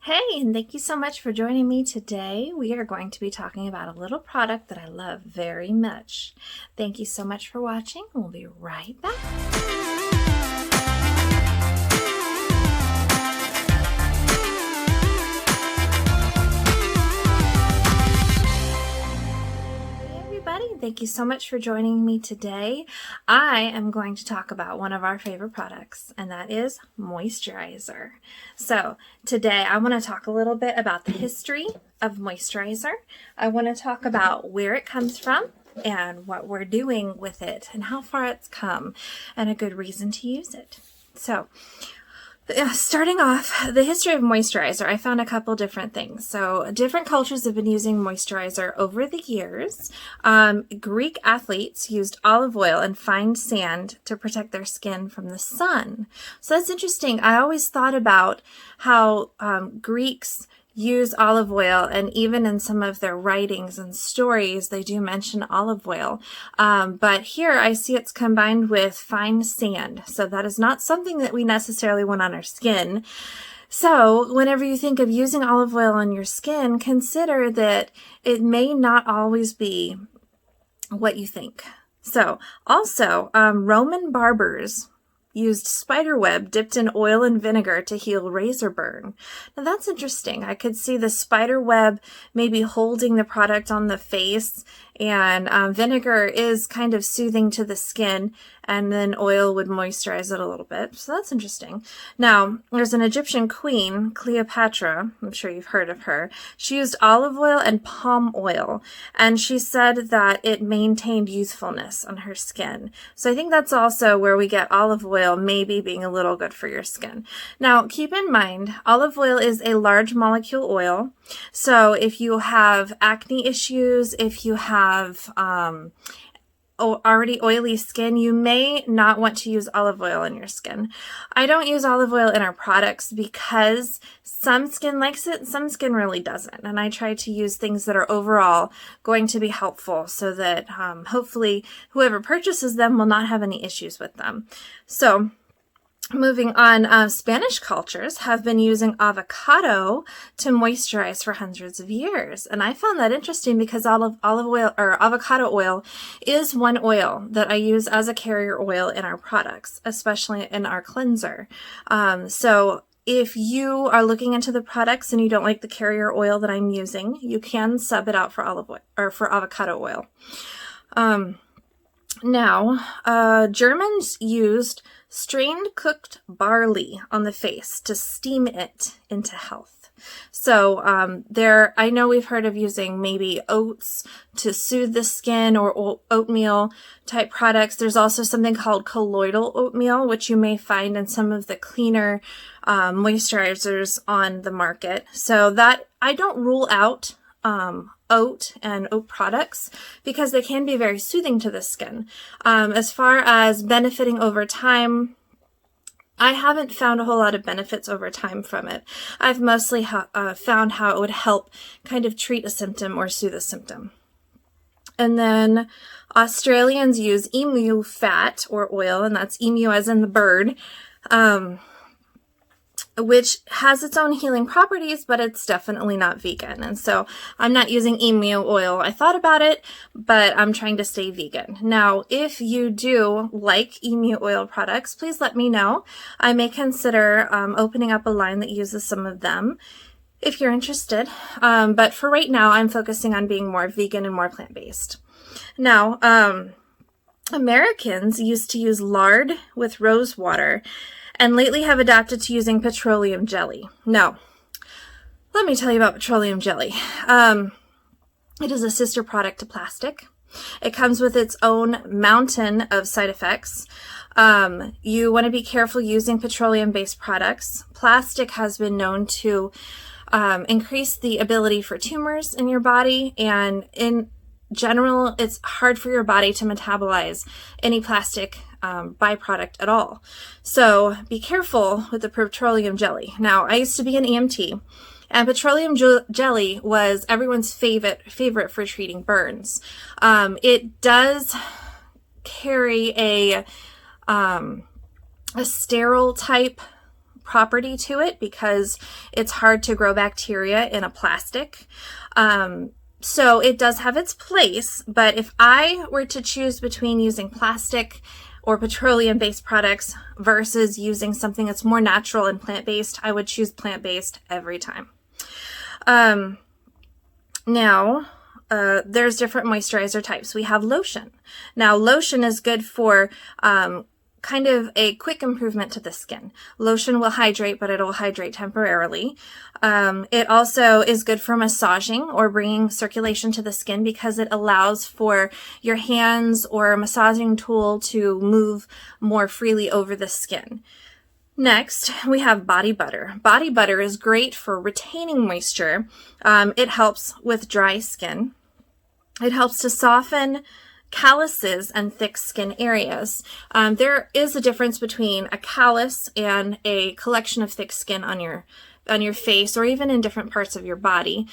Hey, and thank you so much for joining me today. We are going to be talking about a little product that I love very much. Thank you so much for watching. We'll be right back. Thank you so much for joining me today. I am going to talk about one of our favorite products, and that is moisturizer. So today I want to talk a little bit about the history of moisturizer. I want to talk about where it comes from and what we're doing with it and how far it's come and a good reason to use it. So starting off, the history of moisturizer, I found a couple different things. So different cultures have been using moisturizer over the years. Greek athletes used olive oil and fine sand to protect their skin from the sun. So that's interesting. I always thought about how Greeks use olive oil, and even in some of their writings and stories they do mention olive oil, but here I see it's combined with fine sand, so that is not something that we necessarily want on our skin. So whenever you think of using olive oil on your skin, consider that it may not always be what you think. So also Roman barbers used spider web dipped in oil and vinegar to heal razor burn. Now that's interesting. I could see the spider web maybe holding the product on the face, and vinegar is kind of soothing to the skin, and then oil would moisturize it a little bit. So that's interesting. Now, there's an Egyptian queen, Cleopatra. I'm sure you've heard of her. She used olive oil and palm oil, and she said that it maintained youthfulness on her skin. So I think that's also where we get olive oil maybe being a little good for your skin. Now, keep in mind, olive oil is a large molecule oil. So if you have acne issues, if you have already oily skin, you may not want to use olive oil in your skin. I don't use olive oil in our products because some skin likes it, some skin really doesn't. And I try to use things that are overall going to be helpful so that hopefully whoever purchases them will not have any issues with them. So moving on, Spanish cultures have been using avocado to moisturize for hundreds of years. And I found that interesting because olive oil or avocado oil is one oil that I use as a carrier oil in our products, especially in our cleanser. So if you are looking into the products and you don't like the carrier oil that I'm using, you can sub it out for olive oil or for avocado oil. Now, Germans used strained cooked barley on the face to steam it into health. So I know we've heard of using maybe oats to soothe the skin, or oatmeal type products. There's also something called colloidal oatmeal, which you may find in some of the cleaner moisturizers on the market. So that I don't rule out oat and oat products because they can be very soothing to the skin. As far as benefiting over time, I haven't found a whole lot of benefits over time from it. I've mostly found how it would help kind of treat a symptom or soothe a symptom. And then Australians use emu fat or oil, and that's emu as in the bird, which has its own healing properties, but it's definitely not vegan. And so I'm not using emu oil. I thought about it, but I'm trying to stay vegan. Now, if you do like emu oil products, please let me know. I may consider opening up a line that uses some of them if you're interested. But for right now, I'm focusing on being more vegan and more plant-based. Now, Americans used to use lard with rose water, and lately have adapted to using petroleum jelly. Now, let me tell you about petroleum jelly. It is a sister product to plastic. It comes with its own mountain of side effects. You want to be careful using petroleum-based products. Plastic has been known to increase the ability for tumors in your body, and in general, it's hard for your body to metabolize any plastic byproduct at all. So be careful with the petroleum jelly. Now, I used to be an EMT, and petroleum jelly was everyone's favorite for treating burns. It does carry a sterile type property to it because it's hard to grow bacteria in a plastic. So it does have its place, but if I were to choose between using plastic or petroleum-based products versus using something that's more natural and plant-based, I would choose plant-based every time. Now, there's different moisturizer types. We have lotion. Now, lotion is good for kind of a quick improvement to the skin. Lotion will hydrate, but it'll hydrate temporarily. It also is good for massaging or bringing circulation to the skin because it allows for your hands or a massaging tool to move more freely over the skin. Next, we have body butter. Body butter is great for retaining moisture. It helps with dry skin. It helps to soften calluses and thick skin areas. There is a difference between a callus and a collection of thick skin on your face or even in different parts of your body.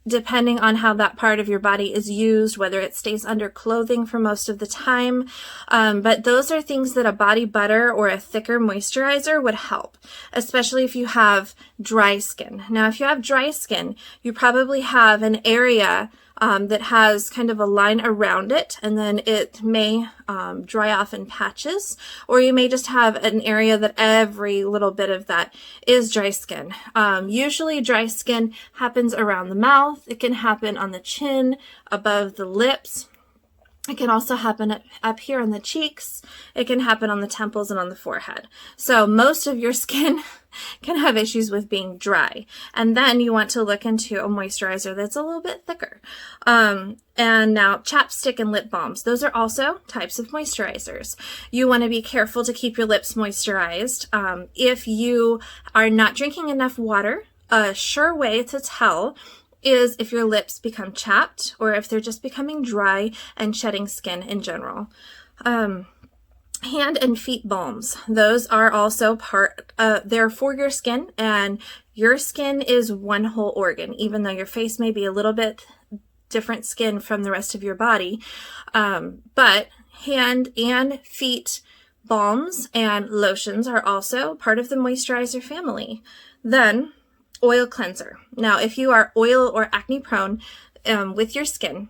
Depending on how that part of your body is used, whether it stays under clothing for most of the time. But those are things that a body butter or a thicker moisturizer would help, especially if you have dry skin. Now, if you have dry skin, you probably have an area that has kind of a line around it, and then it may dry off in patches, or you may just have an area that every little bit of that is dry skin. Usually dry skin happens around the mouth. It can happen on the chin, above the lips. It can also happen up here on the cheeks. It can happen on the temples and on the forehead. So most of your skin can have issues with being dry. And then you want to look into a moisturizer that's a little bit thicker. And now chapstick and lip balms. Those are also types of moisturizers. You want to be careful to keep your lips moisturized. If you are not drinking enough water, a sure way to tell is if your lips become chapped or if they're just becoming dry and shedding skin in general. Hand and feet balms. Those are also they're for your skin, and your skin is one whole organ, even though your face may be a little bit different skin from the rest of your body. But hand and feet balms and lotions are also part of the moisturizer family. Then, oil cleanser. Now, if you are oil or acne prone with your skin,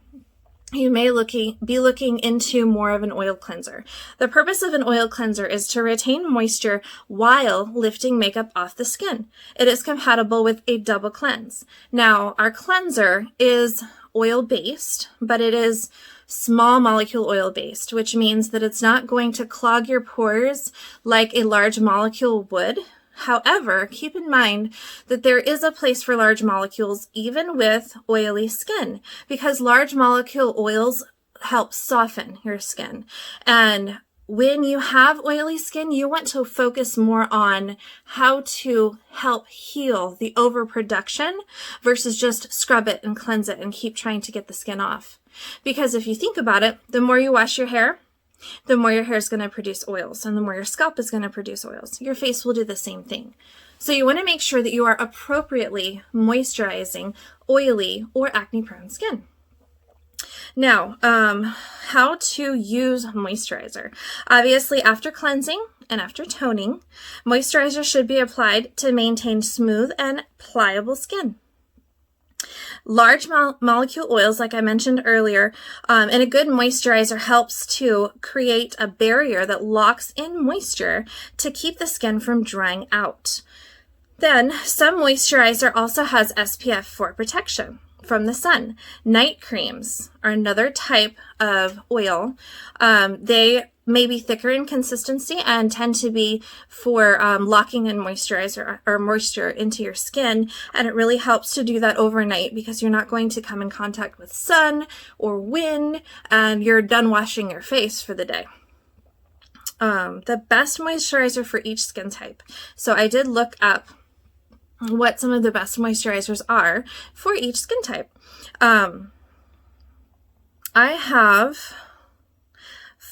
you may be looking into more of an oil cleanser. The purpose of an oil cleanser is to retain moisture while lifting makeup off the skin. It is compatible with a double cleanse. Now, our cleanser is oil-based, but it is small molecule oil-based, which means that it's not going to clog your pores like a large molecule would. However, keep in mind that there is a place for large molecules even with oily skin, because large molecule oils help soften your skin. And when you have oily skin, you want to focus more on how to help heal the overproduction versus just scrub it and cleanse it and keep trying to get the skin off. Because if you think about it, the more you wash your hair, the more your hair is going to produce oils, and the more your scalp is going to produce oils. Your face will do the same thing. So you want to make sure that you are appropriately moisturizing oily or acne-prone skin. Now, how to use moisturizer. Obviously, after cleansing and after toning, moisturizer should be applied to maintain smooth and pliable skin. Large molecule oils, like I mentioned earlier, and a good moisturizer helps to create a barrier that locks in moisture to keep the skin from drying out. Then, some moisturizer also has SPF for protection from the sun. Night creams are another type of oil. They may be thicker in consistency and tend to be for locking in moisturizer or moisture into your skin, and it really helps to do that overnight because you're not going to come in contact with sun or wind, and you're done washing your face for the day. The best moisturizer for each skin type. So I did look up what some of the best moisturizers are for each skin type. I have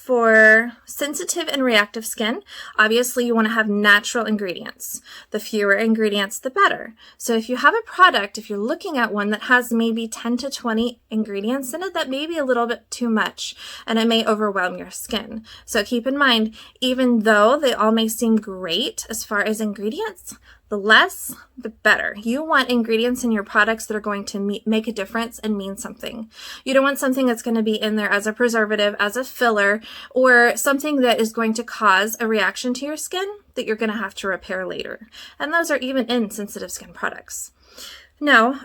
for sensitive and reactive skin, obviously you want to have natural ingredients. The fewer ingredients, the better. So if you have a product, if you're looking at one that has maybe 10 to 20 ingredients in it, that may be a little bit too much and it may overwhelm your skin. So keep in mind, even though they all may seem great as far as ingredients, the less, the better. You want ingredients in your products that are going to make a difference and mean something. You don't want something that's going to be in there as a preservative, as a filler, or something that is going to cause a reaction to your skin that you're going to have to repair later. And those are even in sensitive skin products. Now,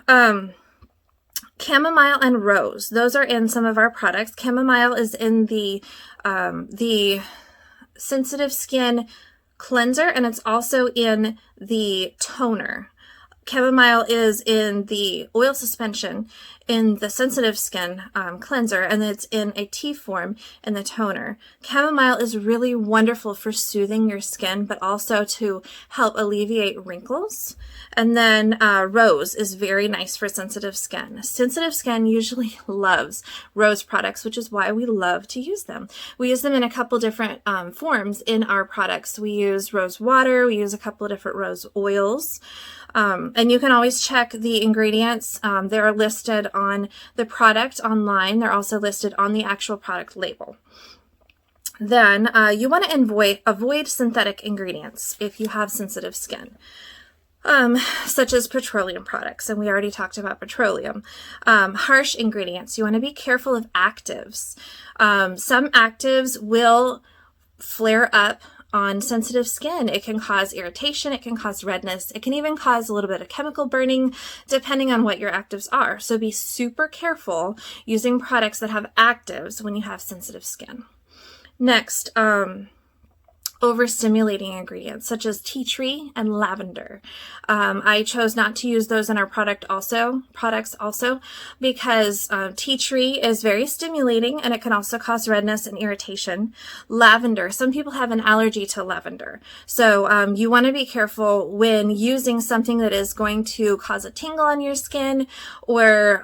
chamomile and rose, those are in some of our products. Chamomile is in the sensitive skin cleanser, and it's also in the toner. Chamomile is in the oil suspension in the sensitive skin cleanser, and it's in a tea form in the toner. Chamomile is really wonderful for soothing your skin, but also to help alleviate wrinkles. And then rose is very nice for sensitive skin. Sensitive skin usually loves rose products, which is why we love to use them. We use them in a couple different forms in our products. We use rose water, we use a couple of different rose oils. And you can always check the ingredients. They're listed on the product online. They're also listed on the actual product label. Then you want to avoid synthetic ingredients if you have sensitive skin, such as petroleum products. And we already talked about petroleum. Harsh ingredients. You want to be careful of actives. Some actives will flare up on sensitive skin. It can cause irritation, it can cause redness, it can even cause a little bit of chemical burning depending on what your actives are. So be super careful using products that have actives when you have sensitive skin. Next, overstimulating ingredients such as tea tree and lavender. I chose not to use those in our products also because tea tree is very stimulating and it can also cause redness and irritation. Lavender, some people have an allergy to lavender. So you want to be careful when using something that is going to cause a tingle on your skin or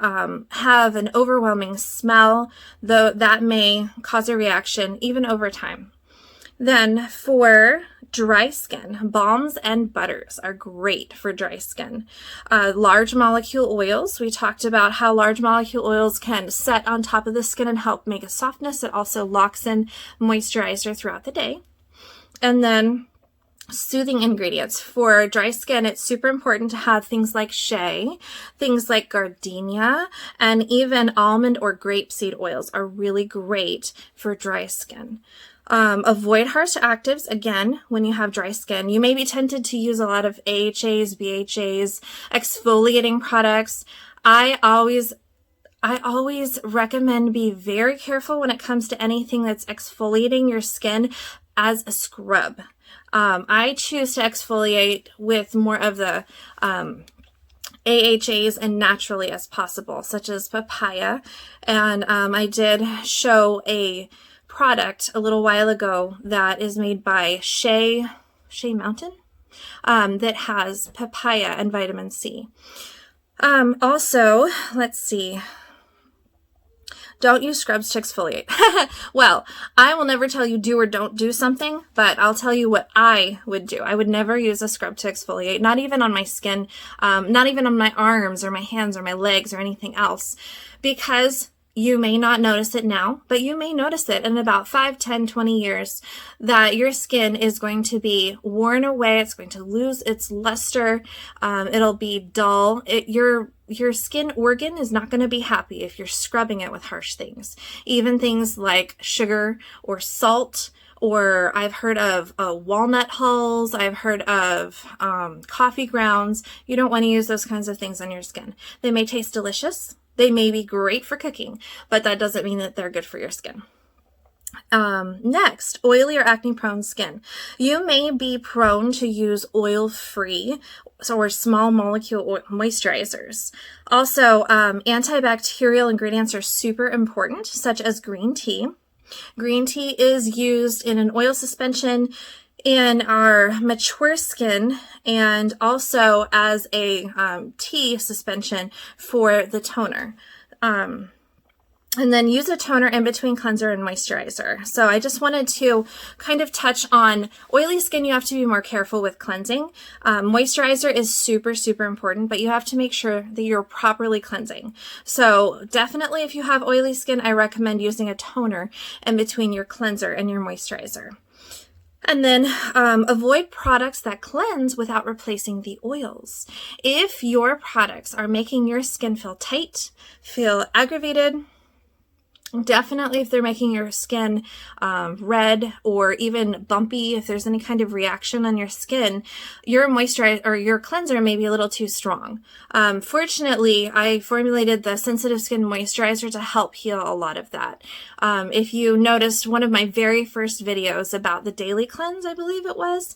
have an overwhelming smell, though that may cause a reaction even over time. Then for dry skin, balms and butters are great for dry skin. Large molecule oils, we talked about how large molecule oils can set on top of the skin and help make a softness. It also locks in moisturizer throughout the day. And then soothing ingredients. For dry skin, it's super important to have things like shea, things like gardenia, and even almond or grapeseed oils are really great for dry skin. Avoid harsh actives, again, when you have dry skin. You may be tempted to use a lot of AHAs, BHAs, exfoliating products. I always recommend be very careful when it comes to anything that's exfoliating your skin as a scrub. I choose to exfoliate with more of the AHAs and naturally as possible, such as papaya. And I did show a product a little while ago that is made by Shea Mountain that has papaya and vitamin C. Also, let's see. Don't use scrubs to exfoliate. Well, I will never tell you do or don't do something, but I'll tell you what I would do. I would never use a scrub to exfoliate, not even on my skin, not even on my arms or my hands or my legs or anything else, because you may not notice it now, but you may notice it in about 5, 10, 20 years that your skin is going to be worn away. It's going to lose its luster. It'll be dull. Your skin organ is not going to be happy if you're scrubbing it with harsh things. Even things like sugar or salt, or I've heard of walnut hulls. I've heard of coffee grounds. You don't want to use those kinds of things on your skin. They may taste delicious. They may be great for cooking, but that doesn't mean that they're good for your skin. Next, oily or acne-prone skin. You may be prone to use oil-free or small molecule moisturizers. Also, antibacterial ingredients are super important, such as green tea. Green tea is used in an oil suspension in our mature skin and also as a tea suspension for the toner. And then use a toner in between cleanser and moisturizer. So I just wanted to kind of touch on oily skin. You have to be more careful with cleansing. Moisturizer is super, super important, but you have to make sure that you're properly cleansing. So definitely if you have oily skin, I recommend using a toner in between your cleanser and your moisturizer. And then avoid products that cleanse without replacing the oils. If your products are making your skin feel tight, feel aggravated, definitely if they're making your skin red or even bumpy, if there's any kind of reaction on your skin, your moisturizer or your cleanser may be a little too strong. Fortunately, I formulated the sensitive skin moisturizer to help heal a lot of that. If you noticed one of my very first videos about the daily cleanse, I believe it was,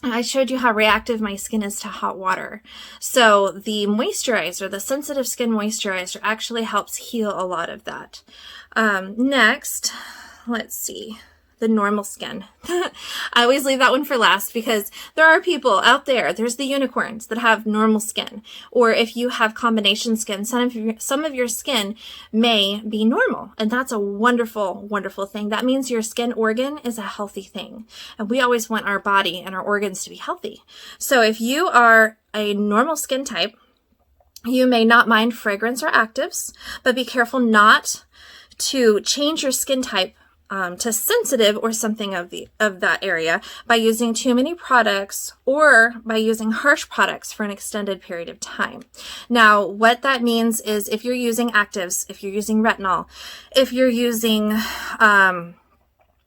I showed you how reactive my skin is to hot water. So the moisturizer, the sensitive skin moisturizer, actually helps heal a lot of that. Next, let's see. The normal skin. I always leave that one for last because there are people out there, there's the unicorns that have normal skin. Or if you have combination skin, some of your skin may be normal. And that's a wonderful, wonderful thing. That means your skin organ is a healthy thing. And we always want our body and our organs to be healthy. So if you are a normal skin type, you may not mind fragrance or actives, but be careful not to change your skin type to sensitive or something of that area by using too many products or by using harsh products for an extended period of time. Now, what that means is if you're using actives, if you're using retinol, if you're using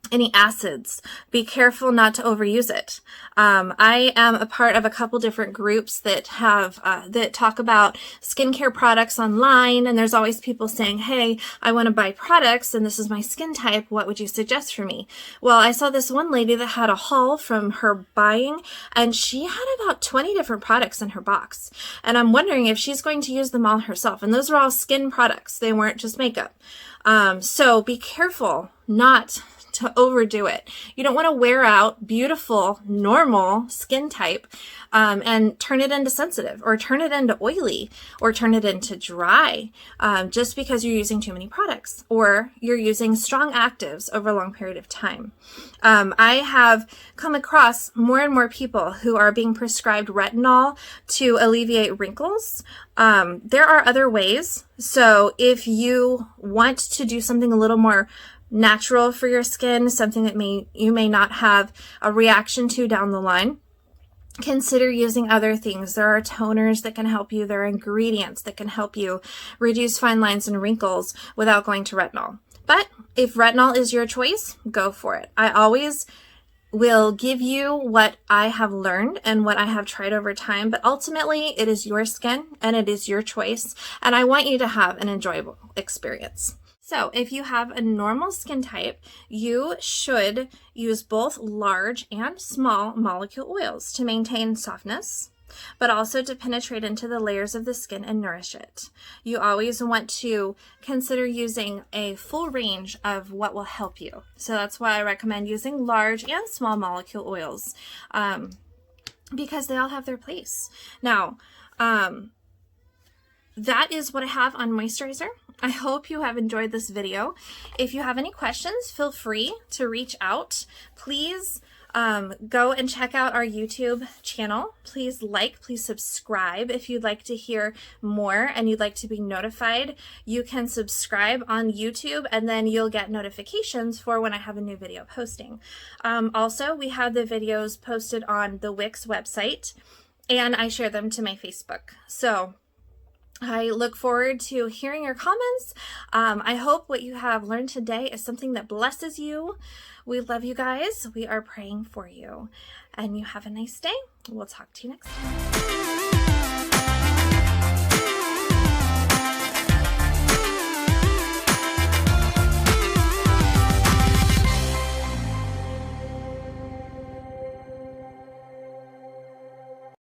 any acids, be careful not to overuse it. I am a part of a couple different groups that have that talk about skincare products online, and there's always people saying, hey, I want to buy products and this is my skin type, what would you suggest for me? Well, I saw this one lady that had a haul from her buying, and she had about 20 different products in her box, and I'm wondering if she's going to use them all herself. And those were all skin products, they weren't just makeup. So be careful not to overdo it. You don't want to wear out beautiful, normal skin type and turn it into sensitive or turn it into oily or turn it into dry just because you're using too many products or you're using strong actives over a long period of time. I have come across more and more people who are being prescribed retinol to alleviate wrinkles. There are other ways. So if you want to do something a little more natural for your skin, something that you may not have a reaction to down the line, consider using other things. There are toners that can help you. There are ingredients that can help you reduce fine lines and wrinkles without going to retinol. But if retinol is your choice, go for it. I always will give you what I have learned and what I have tried over time, but ultimately it is your skin and it is your choice, and I want you to have an enjoyable experience. So if you have a normal skin type, you should use both large and small molecule oils to maintain softness, but also to penetrate into the layers of the skin and nourish it. You always want to consider using a full range of what will help you. So that's why I recommend using large and small molecule oils because they all have their place. Now, that is what I have on moisturizer. I hope you have enjoyed this video. If you have any questions, feel free to reach out. Please go and check out our YouTube channel. Please please subscribe. If you'd like to hear more and you'd like to be notified, you can subscribe on YouTube and then you'll get notifications for when I have a new video posting. Also, we have the videos posted on the Wix website and I share them to my Facebook. So I look forward to hearing your comments. I hope what you have learned today is something that blesses you. We love you guys. We are praying for you. And you have a nice day. We'll talk to you next time.